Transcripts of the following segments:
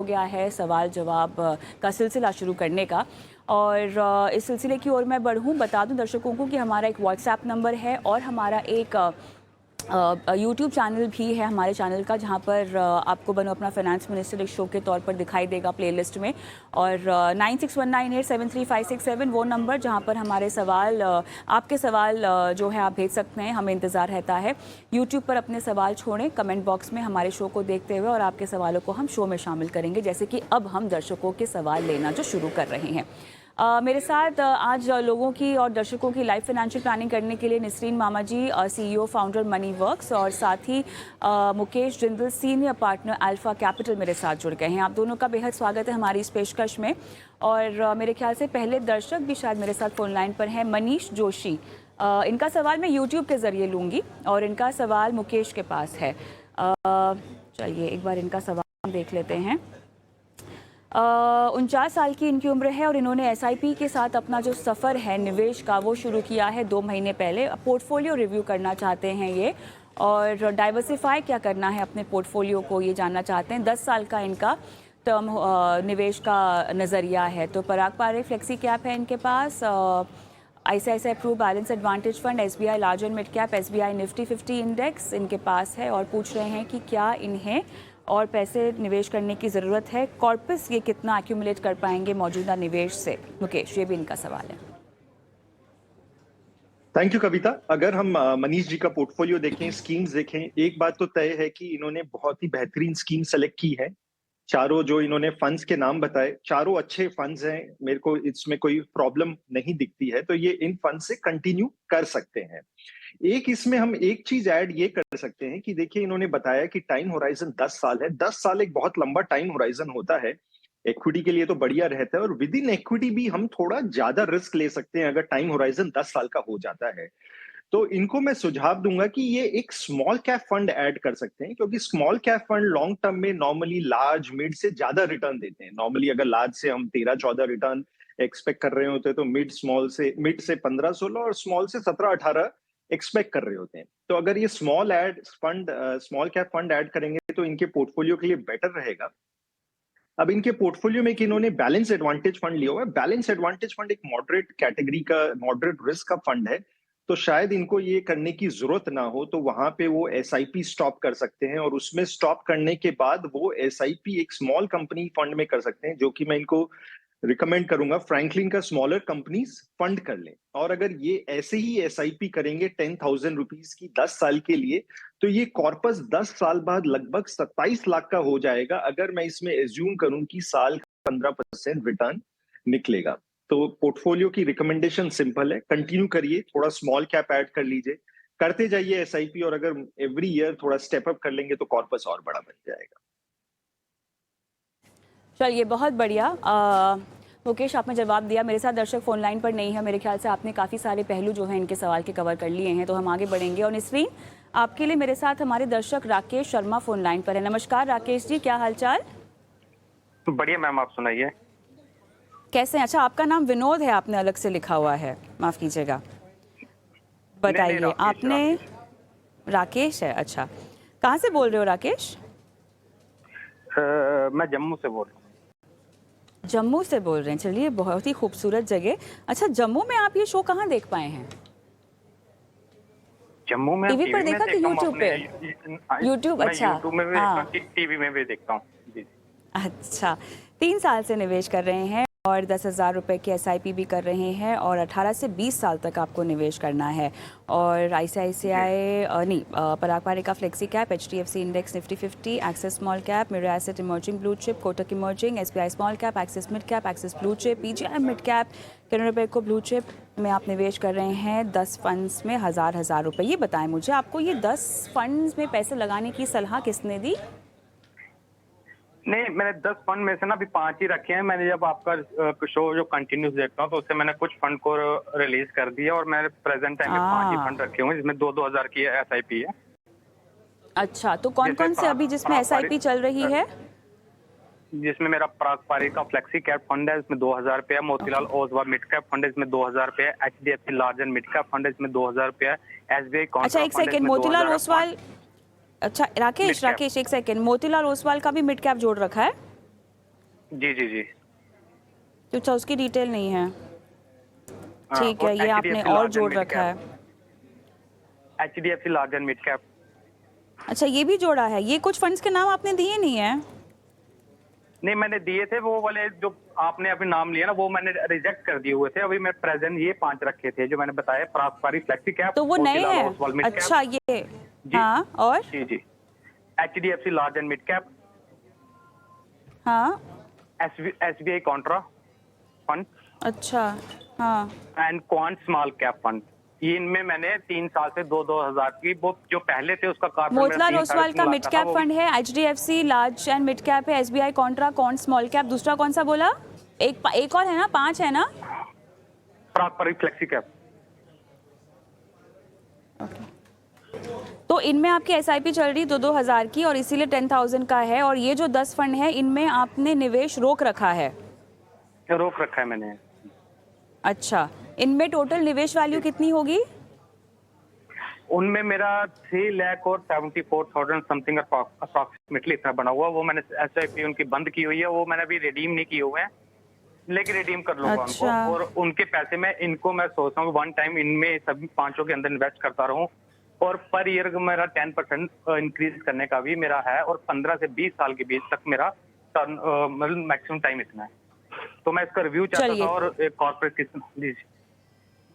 हो गया है सवाल जवाब का सिलसिला शुरू करने का। और इस सिलसिले की ओर मैं बढ़ूँ, बता दूं दर्शकों को कि हमारा एक व्हाट्सएप नंबर है और हमारा एक यूट्यूब चैनल भी है हमारे चैनल का, जहां पर आपको बनो अपना फाइनेंस मिनिस्टर एक शो के तौर पर दिखाई देगा प्लेलिस्ट में। और 9619873567 वो नंबर जहां पर हमारे सवाल आपके सवाल जो है आप भेज सकते हैं, हमें इंतज़ार रहता है। यूट्यूब पर अपने सवाल छोड़ें कमेंट बॉक्स में हमारे शो को देखते हुए, और आपके सवालों को हम शो में शामिल करेंगे, जैसे कि अब हम दर्शकों के सवाल लेना जो शुरू कर रहे हैं। मेरे साथ आज लोगों की और दर्शकों की लाइफ फाइनेंशियल प्लानिंग करने के लिए नसरीन मामा ji, CEO founder Money Works, और साथ ही Mukesh Jindal senior partner Alpha Capital मेरे साथ जुड़ गए हैं। आप दोनों का बेहद स्वागत है हमारी इस पेशकश में। और मेरे ख्याल से पहले दर्शक भी शायद मेरे साथ फोन लाइन पर हैं, मनीष जोशी। इनका सवाल मैं यूट्यूब के ज़रिए लूँगी और इनका सवाल मुकेश के पास है। चलिए एक बार इनका सवाल देख लेते हैं। 49 साल की इनकी उम्र है और इन्होंने एसआईपी के साथ अपना जो सफ़र है निवेश का वो शुरू किया है 2 महीने पहले। पोर्टफोलियो रिव्यू करना चाहते हैं ये, और डाइवर्सिफाई क्या करना है अपने पोर्टफोलियो को ये जानना चाहते हैं। 10 साल का इनका टर्म निवेश का नज़रिया है। तो पराग पारे फ्लेक्सी कैप है इनके पास, ICICI Pru balance advantage fund, SBI large and mid cap, SBI Nifty 50 index इनके पास है, और पूछ रहे हैं कि क्या इन्हें और पैसे निवेश करने की ज़रूरत है, कॉर्पस ये कितना एक्यूमुलेट कर पाएंगे मौजूदा निवेश से। मुकेश, ये भी इनका सवाल है। थैंक यू कविता। अगर हम मनीष जी का पोर्टफोलियो देखें, स्कीम्स देखें, एक बात तो तय है कि इन्होंने बहुत ही बेहतरीन स्कीम सेलेक्ट की है। चारों जो इन्होंने फंड्स के नाम बताए, चारों अच्छे फंड्स हैं, मेरे को इसमें कोई प्रॉब्लम नहीं दिखती है, तो ये इन फंड से कंटिन्यू कर सकते हैं। एक इसमें हम एक चीज ऐड ये कर सकते हैं कि देखिए, इन्होंने बताया कि टाइम होराइजन 10 साल है। 10 साल एक बहुत लंबा टाइम होराइजन होता है। इक्विटी के लिए तो बढ़िया रहता है, और विद इन इक्विटी भी हम थोड़ा ज्यादा रिस्क ले सकते हैं अगर टाइम होराइजन 10 साल का हो जाता है। तो इनको मैं सुझाव दूंगा कि ये एक स्मॉल कैप फंड ऐड कर सकते हैं, क्योंकि small cap fund long term में नॉर्मली लार्ज मिड से ज्यादा रिटर्न देते हैं। नॉर्मली अगर लार्ज से हम 13-14 रिटर्न एक्सपेक्ट कर रहे होते हैं, तो मिड से 15-16 और स्मॉल से 17-18 एक्सपेक्ट कर रहे होते हैं। तो अगर ये स्मॉल कैप फंड ऐड करेंगे तो इनके पोर्टफोलियो के लिए बेटर रहेगा। अब इनके पोर्टफोलियो में कि इन्होंने बैलेंस एडवांटेज फंड लिया हुआ है। बैलेंस एडवांटेज फंड एक मॉडरेट कैटेगरी का, मॉडरेट रिस्क का फंड है, तो शायद इनको ये करने की जरूरत ना हो, तो वहां पे वो एसआईपी स्टॉप कर सकते हैं, और उसमें स्टॉप करने के बाद वो एसआईपी एक स्मॉल कंपनी फंड में कर सकते हैं, जो कि मैं इनको रिकमेंड करूंगा फ्रैंकलिन का स्मॉलर कंपनीज फंड कर लें। और अगर ये ऐसे ही एसआईपी करेंगे 10,000 रुपीज की 10 साल के लिए, तो ये कॉर्पस 10 साल बाद लगभग 27 लाख का हो जाएगा, अगर मैं इसमें एज्यूम करूं कि साल 15% रिटर्न निकलेगा। तो पोर्टफोलियो की रिकमेंडेशन सिंपल है, कंटिन्यू करिए, थोड़ा स्मॉल कैप ऐड कर लीजिए, करते जाइए एसआईपी, और अगर एवरी ईयर थोड़ा स्टेप अप कर लेंगे तो कॉर्पस और बड़ा बन जाएगा। चलिए बहुत बढ़िया। मुकेश, आपने जवाब दिया। मेरे साथ दर्शक फोन लाइन पर नहीं है, मेरे ख्याल से आपने काफ़ी सारे पहलू जो हैं इनके सवाल के कवर कर लिए हैं, तो हम आगे बढ़ेंगे। और नसरीन, आपके लिए मेरे साथ हमारे दर्शक राकेश शर्मा फोन लाइन पर है। नमस्कार राकेश जी, क्या हालचाल? बढ़िया मैम, आप सुनाइए। कैसे हैं? अच्छा, आपका नाम विनोद है, आपने अलग से लिखा हुआ है, माफ़ कीजिएगा। बताइए आपने। राकेश है, अच्छा। कहाँ से बोल रहे हो राकेश? मैं जम्मू से बोल रहा हूँ। जम्मू से बोल रहे हैं, चलिए बहुत ही खूबसूरत जगह। अच्छा, जम्मू में आप ये शो कहाँ देख पाए हैं? जम्मू में टीवी पर देखा कि यूट्यूब पे? यूट्यूब, अच्छा। यूट्यूब में भी देखता हूँ, टीवी में भी देखता हूँ जी। अच्छा, 3 साल से निवेश कर रहे हैं और 10,000 रुपये की एसआईपी भी कर रहे हैं, और 18 से 20 साल तक आपको निवेश करना है। और आईसीआईसीआई पराग पारे का flexi cap, HDFC index Nifty 50, axis small cap, mirror asset emerging blue chip, Kotak emerging, SBI small cap, axis mid cap, axis blue chip, PGI mid cap, Canara bank को ब्लू चिप में आप निवेश कर रहे हैं 10 फंड्स में 1,000 रुपये। ये बताएं मुझे, आपको ये 10 फंड्स में पैसे लगाने की सलाह किसने दी? नहीं, मैंने 10 फंड में से ना अभी 5 ही रखे हैं। मैंने जब आपका शो जो कंटिन्यूस देखता हूँ, तो उससे मैंने कुछ फंड को रिलीज कर दिया, और मैंने प्रेजेंट टाइम में 5 ही फंड रखे हुए हैं, जिसमें 2-2 हजार की एसआईपी है। अच्छा, तो कौन कौन से अभी जिसमें एसआईपी चल रही है? जिसमें मेरा पराग पारी का फ्लेक्सी कैप फंड है, इसमें 2,000 रुपये है। Motilal Oswal mid cap fund है, इसमें 2,000 रुपये है। HDFC large and mid cap fund है, इसमें 2,000 रुपये है। एसबीआई अच्छा, एक सेकेंड, मोतीलाल ओसवाल। अच्छा राकेश, एक सेकंड, मोतीलाल ओसवाल का भी मिड कैप जोड़ रखा है? जी जी जी। तो अच्छा, उसकी डिटेल नहीं है। हाँ, ठीक है, और ये आपने HDFC और लार्ज एंड जोड़ मिड रखा है। Cap, HDFC large and mid cap. अच्छा, ये भी जोड़ा है। ये कुछ फंड्स के नाम आपने दिए नहीं है। नहीं, मैंने दिए थे वो वाले जो आपने अभी नाम लिया ना, वो मैंने रिजेक्ट कर दिए हुए थे। अभी मैं प्रेजेंट ये 5 रखे थे जो मैंने बताया, प्रास्पारी फ्लेक्सी कैप, तो वो नए मोतीलाल हैं। Oswal mid cap. अच्छा, ये। जी हाँ, और। जी जी। HDFC large and mid cap, हाँ। SBI कॉन्ट्रा फंड अच्छा। हाँ। And quant small cap fund. ये इनमें मैंने 3 साल से 2-2 हजार की, वो जो पहले थे उसका कारपेट मेरा मोतीलाल 3 साढ़े ओसवाल 3 का लाख मिड का था कैप वो। फंड है, HDFC large and mid cap है, SBI कॉन्ट्रा, कौन स्मॉल कैप, दूसरा कौन सा बोला? एक और है ना, 5 है ना? प्रास्पारी फ्लेक्सी कैप। तो इनमें आपकी SIP चल रही 2-2 हज़ार की और इसीलिए 10,000 का है, और ये जो 10 फंड है इनमें आपने निवेश रोक रखा है। रोक रखा है मैंने। अच्छा, इनमें टोटल निवेश वैल्यू कितनी होगी? उनमें मेरा 3,74,000 समथिंग अप्रॉक्सीमेटली इतना बना हुआ। वो मैंने SIP उनकी बंद की हुई है, वो मैंने अभी रिडीम नहीं किए हुए हैं, लेकिन रिडीम कर लूंगा उनको। अच्छा। और उनके पैसे मैं सोच रहा हूँ वन टाइम इनमें सभी 5 के अंदर इन्वेस्ट करता रहूं, और पर ईयर मेरा 10% इंक्रीज करने का भी मेरा है, और 15 से 20 साल के बीच तक मेरा मतलब मैक्सिमम टाइम इतना है। तो मैं इसका रिव्यू चाहता चलिए। था, और एक कॉर्पोरेट की। जी जी।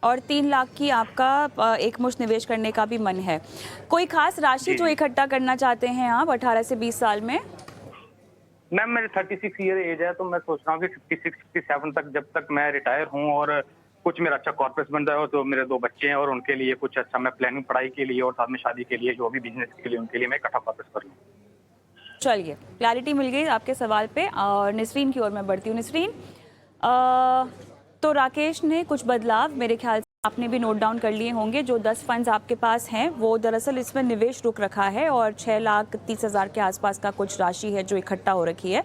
और 3 लाख की आपका एक मुश्त निवेश करने का भी मन है। कोई खास राशि जी जो जी इकट्ठा करना चाहते हैं आप 18 से 20 साल में? मैम, मेरे 36 ईयर एज है, तो मैं सोच रहा हूँ कि 56-57 तक, जब तक मैं रिटायर हूँ और कुछ मेरा अच्छा कॉर्पोरेट बन जाए, तो मेरे 2 बच्चे हैं और उनके लिए कुछ अच्छा मैं प्लानिंग पढ़ाई के लिए और साथ में शादी के लिए, जो भी बिजनेस के लिए, उनके लिए मैं इकट्ठा कॉर्पोरेट कर लूँ। चलिए, क्लैरिटी मिल गई आपके सवाल पे, और निसरीन की ओर मैं बढ़ती हूँ। निसरीन, अ, तो राकेश ने कुछ बदलाव मेरे ख्याल से आपने भी नोट डाउन कर लिए होंगे। जो 10 फंड्स आपके पास हैं वो दरअसल इसमें निवेश रुक रखा है, और 6,30,000 के आसपास का कुछ राशि है जो इकट्ठा हो रखी है।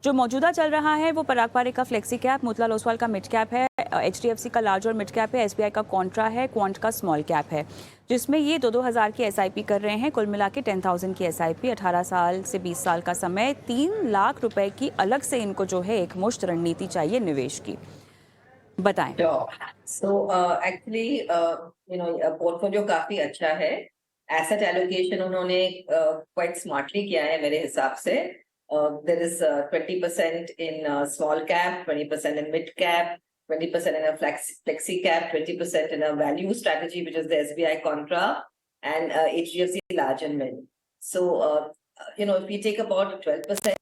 जो मौजूदा चल रहा है वो पराग पारेख का फ्लेक्सी कैप, मोतीलाल ओसवाल का मिड कैप है, HDFC का लार्ज और मिड कैप है, SBI का कॉन्ट्रा है, क्वांट का स्मॉल कैप है, जिसमें ये 2-2 हज़ार की SIP कर रहे हैं। कुल मिला के 10,000 की SIP, 18 साल से 20 साल का समय, 3 लाख रुपए की अलग से इनको जो है एक मुश्त रणनीति चाहिए निवेश की। बताएं। So actually पोर्टफोलियो काफी अच्छा है। एसेट एलोकेशन उन्होंने क्वाइट स्मार्टली किया है मेरे हिसाब से। There is 20% in small cap, 20% in mid cap, 20% in a flexi cap, 20% in a value strategy, which is the SBI Contra, and HDFC large and mid. So if we take about 12%.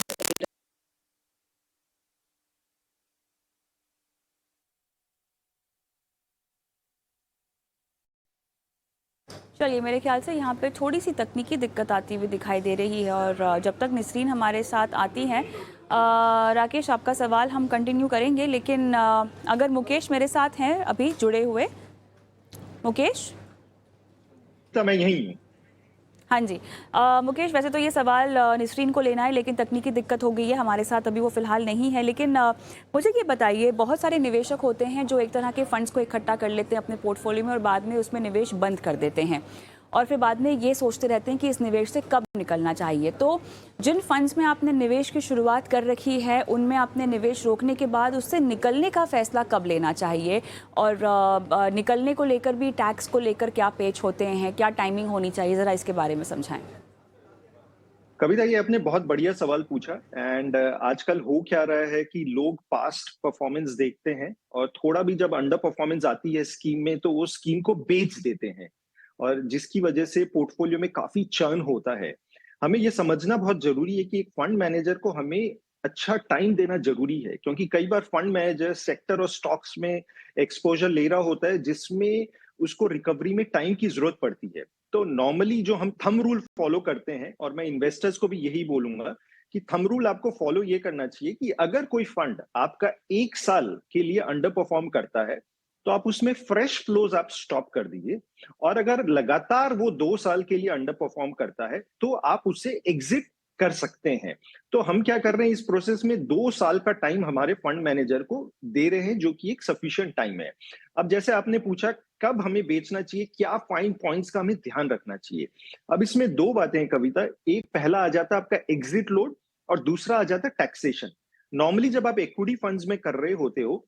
चलिए, मेरे ख्याल से यहाँ पे थोड़ी सी तकनीकी दिक्कत आती हुई दिखाई दे रही है, और जब तक निसरीन हमारे साथ आती हैं, राकेश आपका सवाल हम कंटिन्यू करेंगे, लेकिन अगर मुकेश मेरे साथ हैं अभी जुड़े हुए। मुकेश? तो मैं यही हूँ। हाँ जी। मुकेश, वैसे तो ये सवाल निसरीन को लेना है, लेकिन तकनीकी दिक्कत हो गई है, हमारे साथ अभी वो फिलहाल नहीं है। लेकिन मुझे ये बताइए, बहुत सारे निवेशक होते हैं जो एक तरह के फंड्स को इकट्ठा कर लेते हैं अपने पोर्टफोलियो में और बाद में उसमें निवेश बंद कर देते हैं, और फिर बाद में ये सोचते रहते हैं कि इस निवेश से कब निकलना चाहिए। तो जिन फंड्स में आपने निवेश की शुरुआत कर रखी है, उनमें आपने निवेश रोकने के बाद उससे निकलने का फैसला कब लेना चाहिए, और निकलने को लेकर भी टैक्स को लेकर क्या पेच होते हैं, क्या टाइमिंग होनी चाहिए, ज़रा इसके बारे में समझाएं। कविता, ये आपने बहुत बढ़िया सवाल पूछा। एंड आजकल हो क्या रहा है कि लोग पास्ट परफॉर्मेंस देखते हैं, और थोड़ा भी जब अंडर परफॉर्मेंस आती है स्कीम में तो वो स्कीम को बेच देते हैं, और जिसकी वजह से पोर्टफोलियो में काफी चर्न होता है। हमें ये समझना बहुत जरूरी है कि एक फंड मैनेजर को हमें अच्छा टाइम देना जरूरी है, क्योंकि कई बार फंड मैनेजर सेक्टर और स्टॉक्स में एक्सपोजर ले रहा होता है जिसमें उसको रिकवरी में टाइम की जरूरत पड़ती है। तो नॉर्मली जो हम थंब रूल फॉलो करते हैं, और मैं इन्वेस्टर्स को भी यही बोलूंगा कि थंब रूल आपको फॉलो ये करना चाहिए कि अगर कोई फंड आपका 1 साल के लिए अंडर परफॉर्म करता है तो आप उसमें फ्रेश फ्लोज आप स्टॉप कर दीजिए, और अगर लगातार वो 2 साल के लिए अंडर परफॉर्म करता है तो आप उसे एग्जिट कर सकते हैं। तो हम क्या कर रहे हैं इस प्रोसेस में, 2 साल का टाइम हमारे फंड मैनेजर को दे रहे हैं, जो कि एक सफिशिएंट टाइम है। अब जैसे आपने पूछा कब हमें बेचना चाहिए, क्या फाइन पॉइंट्स का हमें ध्यान रखना चाहिए। अब इसमें 2 बातें हैं कविता। एक पहला आ जाता है आपका एग्जिट लोड, और दूसरा आ जाता है टैक्सेशन। नॉर्मली जब आप इक्विटी फंड्स में कर रहे होते हो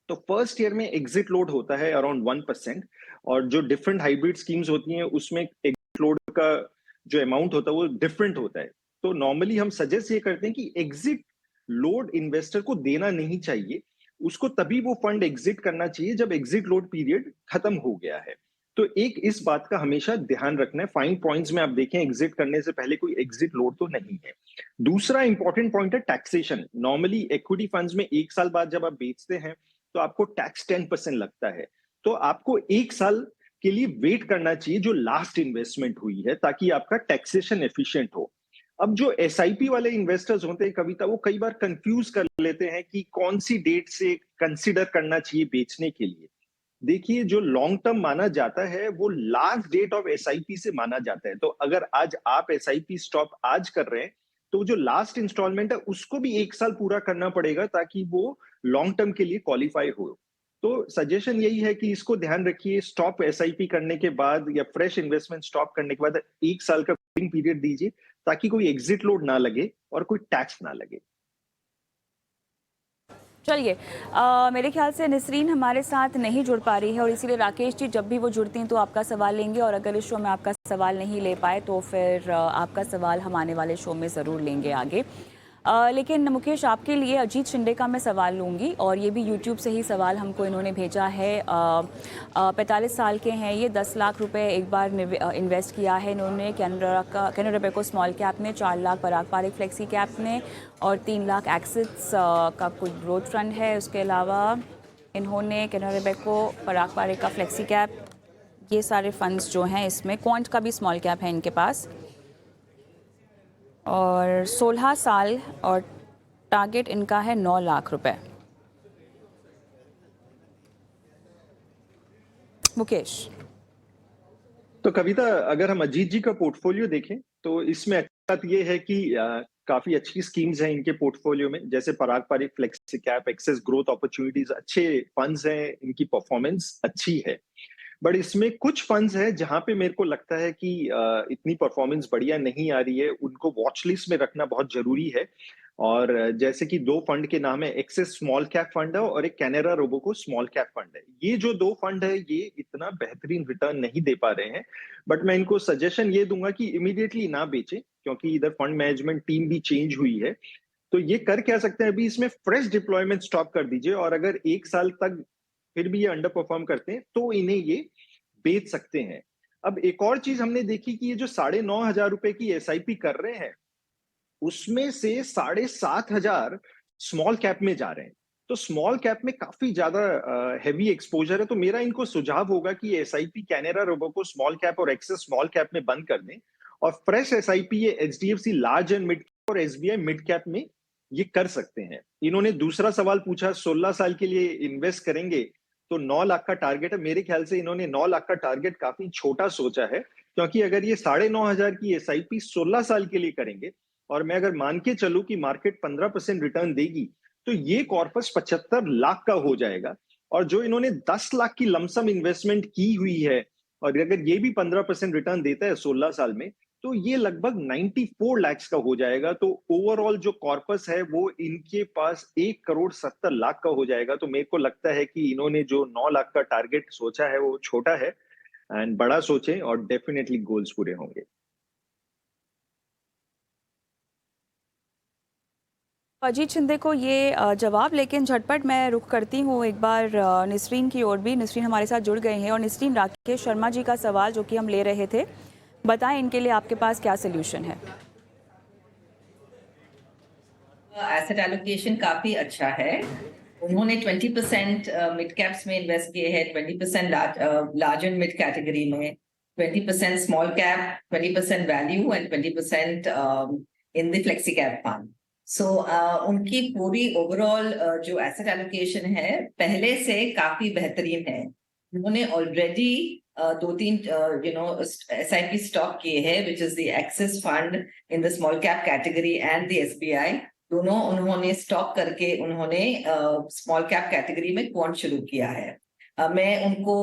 तो फर्स्ट ईयर में एग्जिट लोड होता है अराउंड 1%, और जो डिफरेंट हाइब्रिड स्कीम्स होती हैं उसमें एग्जिट लोड का जो अमाउंट होता है वो डिफरेंट होता है। तो नॉर्मली हम सजेस्ट ये करते हैं कि एग्जिट लोड इन्वेस्टर को देना नहीं चाहिए, उसको तभी वो फंड एग्जिट करना चाहिए जब एग्जिट लोड पीरियड खत्म हो गया है। तो एक इस बात का हमेशा ध्यान रखना है, फाइन पॉइंट्स में आप देखें एग्जिट करने से पहले कोई एग्जिट लोड तो नहीं है। दूसरा इंपॉर्टेंट पॉइंट है टैक्सेशन। नॉर्मली इक्विटी फंड्स में 1 साल बाद जब आप बेचते हैं तो आपको टैक्स 10% लगता है। तो आपको 1 साल के लिए वेट करना चाहिए जो लास्ट इन्वेस्टमेंट हुई है, ताकि आपका टैक्सेशन एफिशिएंट हो। अब जो एसआईपी वाले इन्वेस्टर्स होते हैं कविता, वो कई बार कंफ्यूज कर लेते हैं कि कौन सी डेट से कंसिडर करना चाहिए बेचने के लिए। देखिए, जो लॉन्ग टर्म माना जाता है वो लास्ट डेट ऑफ एसआईपी से माना जाता है। तो अगर आज आप एसआईपी स्टॉप आज कर रहे हैं तो जो लास्ट इंस्टॉलमेंट है उसको भी 1 साल पूरा करना पड़ेगा ताकि वो लॉन्ग टर्म के लिए क्वालिफाई हो। तो सजेशन यही है कि इसको ध्यान रखिए, स्टॉप एसआईपी करने के बाद या फ्रेश इन्वेस्टमेंट स्टॉप करने के बाद 1 साल का वेटिंग पीरियड दीजिए ताकि कोई एग्जिट लोड ना लगे और कोई टैक्स ना लगे। चलिए, मेरे ख्याल से नसरीन हमारे साथ नहीं जुड़ पा रही है और इसीलिए राकेश जी जब भी वो जुड़ती हैं तो आपका सवाल लेंगे, और अगर इस शो में आपका सवाल नहीं ले पाए तो फिर आपका सवाल हम आने वाले शो में ज़रूर लेंगे आगे। लेकिन मुकेश, आपके लिए अजीत शिंदे का मैं सवाल लूँगी, और ये भी यूट्यूब से ही सवाल हमको इन्होंने भेजा है। 45 साल के हैं ये, 10 लाख रुपए एक बार इन्वेस्ट किया है इन्होंने कैनरा बैंक स्मॉल कैप में, 4 लाख पराग पारिक फ्लेक्सी कैप में, और 3 लाख एक्सिस का कुछ ग्रोथ फंड है। उसके अलावा इन्होंने कैनरा बैंक पराग पारिक का फ्लेक्सी कैप, ये सारे फंड्स जो हैं इसमें क्वांट का भी स्मॉल कैप है इनके पास, और 16 साल, और टारगेट इनका है 9 लाख रुपए। मुकेश। तो कविता, अगर हम अजीत जी का पोर्टफोलियो देखें तो इसमें अच्छी बात यह है कि काफी अच्छी स्कीम्स हैं इनके पोर्टफोलियो में, जैसे Parag Parikh flexi cap, Axis growth opportunities, अच्छे फंड्स हैं, इनकी परफॉर्मेंस अच्छी है। बट इसमें कुछ फंड्स हैं जहां पे मेरे को लगता है कि इतनी परफॉर्मेंस बढ़िया नहीं आ रही है, उनको वॉच लिस्ट में रखना बहुत जरूरी है। और जैसे कि 2 फंड के नाम है, एक्सेस स्मॉल कैप फंड है और एक कैनरा रोबोको स्मॉल कैप फंड है। ये जो 2 फंड है ये इतना बेहतरीन रिटर्न नहीं दे पा रहे हैं, बट मैं इनको सजेशन ये दूंगा कि इमीडिएटली ना बेचें, क्योंकि इधर फंड मैनेजमेंट टीम भी चेंज हुई है। तो ये कर क्या सकते हैं, अभी इसमें फ्रेश डिप्लॉयमेंट स्टॉप कर दीजिए, और अगर 1 साल तक फिर भी ये अंडर परफॉर्म करते हैं तो इन्हें ये बेच सकते हैं। अब एक और चीज हमने देखी कि ये जो 9,500 रुपए की एसआईपी कर रहे हैं उसमें से 7,500 स्मॉल कैप में जा रहे हैं। तो स्मॉल कैप में काफी ज्यादा हैवी एक्सपोजर है। तो मेरा इनको सुझाव होगा कि एसआईपी कैनरा रोबोको स्मॉल कैप और एक्सेस स्मॉल कैप में बंद कर दें, और फ्रेश एसआईपी ये एचडीएफसी लार्ज एंड मिड और एसबीआई मिड कैप में ये कर सकते हैं। इन्होंने दूसरा सवाल पूछा, 16 साल के लिए इन्वेस्ट करेंगे तो 9 लाख का टारगेट है। मेरे ख्याल से इन्होंने 9 लाख का टारगेट काफी छोटा सोचा है, क्योंकि अगर ये 9,500 की एसआईपी 16 साल के लिए करेंगे, और मैं अगर मान के चलूं कि मार्केट 15% रिटर्न देगी, तो ये कॉर्पस 75 लाख का हो जाएगा। और जो इन्होंने 10 लाख की लमसम इन्वेस्टमेंट की हुई है, और अगर ये भी 15% रिटर्न देता है 16 साल में, तो ये लगभग 94 लाख का हो जाएगा। तो ओवरऑल जो कॉर्पस है वो इनके पास 1,70,00,000 का हो जाएगा। तो मेरे को लगता है कि इन्होंने जो 9 लाख का टारगेट सोचा है वो छोटा है, एंड बड़ा सोचें और डेफिनेटली गोल्स पूरे होंगे। अजीत शिंदे को ये जवाब, लेकिन झटपट मैं रुख करती हूँ एक बार नसरीन की ओर भी। नसरीन हमारे साथ जुड़ गए हैं, और नसरीन, राकेश शर्मा जी का सवाल जो कि हम ले रहे थे, बताएं इनके लिए आपके पास क्या सोल्यूशन है। एसेट एलोकेशन काफी अच्छा है। उन्होंने 20% मिड कैप्स में इन्वेस्ट किए हैं, 20% लार्ज एंड मिड कैटेगरी में, 20% small cap, 20% value and 20% in the flexi cap fund. So उनकी पूरी ओवरऑल जो एसेट एलोकेशन है पहले से काफी बेहतरीन है। उन्होंने ऑलरेडी 2-3 SIP स्टॉक किए हैं, which is the axis fund in the small cap category and the SBI। दोनों उन्होंने स्टॉप करके उन्होंने स्मॉल कैप कैटेगरी में क्वांट शुरू किया है। मैं उनको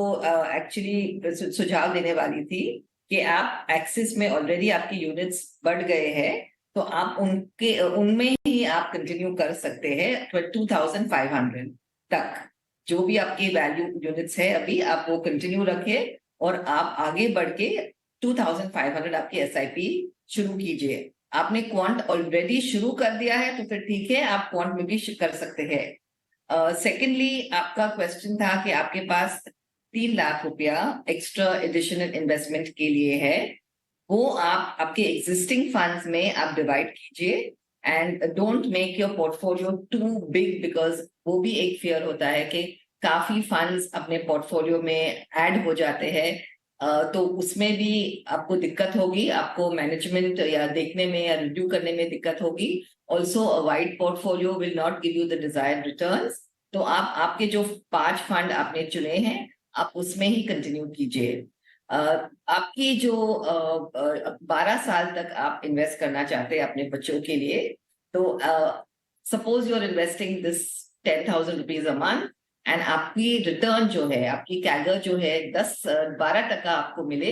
एक्चुअली सुझाव देने वाली थी कि आप एक्सिस में ऑलरेडी आपकी यूनिट्स बढ़ गए हैं, तो आप उनमें ही आप कंटिन्यू कर सकते हैं 2500 तक। जो भी आपकी वैल्यू यूनिट्स है अभी आप वो कंटिन्यू रखिए और आप आगे बढ़ के 2500 आपकी एसआईपी शुरू कीजिए। आपने क्वांट ऑलरेडी शुरू कर दिया है तो फिर ठीक है, आप क्वांट में भी कर सकते हैं। सेकेंडली आपका क्वेश्चन था कि आपके पास 3 लाख रुपया एक्स्ट्रा एडिशनल इन्वेस्टमेंट के लिए है, वो आप आपके एग्जिस्टिंग फंड्स में आप डिवाइड कीजिए and don't make your portfolio too big, because वो भी एक फियर होता है कि काफी फंड्स अपने पोर्टफोलियो में ऐड हो जाते हैं, तो उसमें भी आपको दिक्कत होगी, आपको मैनेजमेंट या देखने में या रिव्यू करने में दिक्कत होगी। Also a wide portfolio will not give you the desired returns. तो आप आपके जो 5 फंड आपने चुने हैं आप उसमें ही कंटिन्यू कीजिए। आपकी जो 12 साल तक आप इन्वेस्ट करना चाहते हैं अपने बच्चों के लिए, तो suppose you are investing this 10,000 rupees a month and आपकी रिटर्न जो है, आपकी कैगर जो है 12% आपको मिले,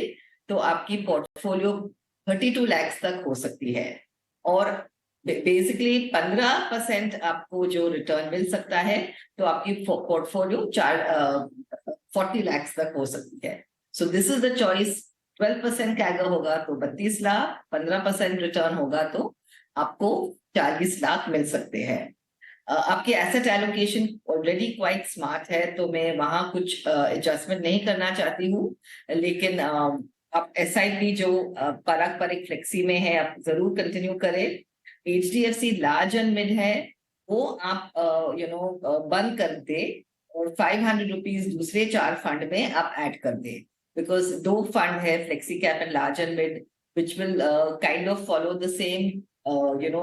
तो आपकी पोर्टफोलियो 32 लाख तक हो सकती है। और बेसिकली 15% आपको जो रिटर्न मिल सकता है, तो आपकी पोर्टफोलियो 40 लाख तक हो सकती है। So this is the choice. 12% CAGR होगा तो 32 लाख, 15% रिटर्न होगा तो आपको 40 लाख मिल सकते हैं। आपकी asset allocation already quite smart है, तो मैं वहां कुछ एडजस्टमेंट नहीं करना चाहती हूँ, लेकिन आप एसआईपी जो पारंपरिक फ्लेक्सी में है आप जरूर कंटिन्यू करें। एचडीएफसी लार्ज एंड मिड है वो आप बंद कर दे और 500 रुपीज दूसरे 4 फंड में आप ऐड कर दे, बिकॉज 2 फंड है flexi cap and large and mid which will kind of follow the same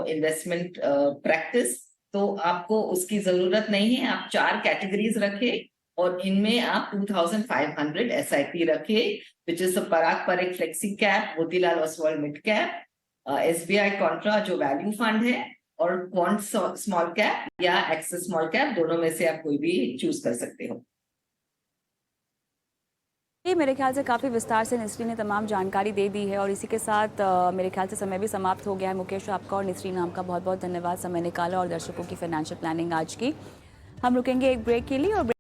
investment practice. तो आपको उसकी जरूरत नहीं है। आप 4 कैटेगरीज रखें और इनमें आप 2500 एसआईपी रखें, विच इज पारंपरिक flexi cap, Motilal Oswal mid cap, SBI Contra जो वैल्यू फंड है, और क्वांट स्मॉल कैप या एक्सेस स्मॉल कैप, दोनों में से आप कोई भी चूज कर सकते हो। ये मेरे ख्याल से काफ़ी विस्तार से निसरीन ने तमाम जानकारी दे दी है और इसी के साथ मेरे ख्याल से समय भी समाप्त हो गया है। मुकेश आपका और निसरीन आपका बहुत बहुत धन्यवाद, समय निकाला और दर्शकों की फाइनेंशियल प्लानिंग आज की। हम रुकेंगे एक ब्रेक के लिए और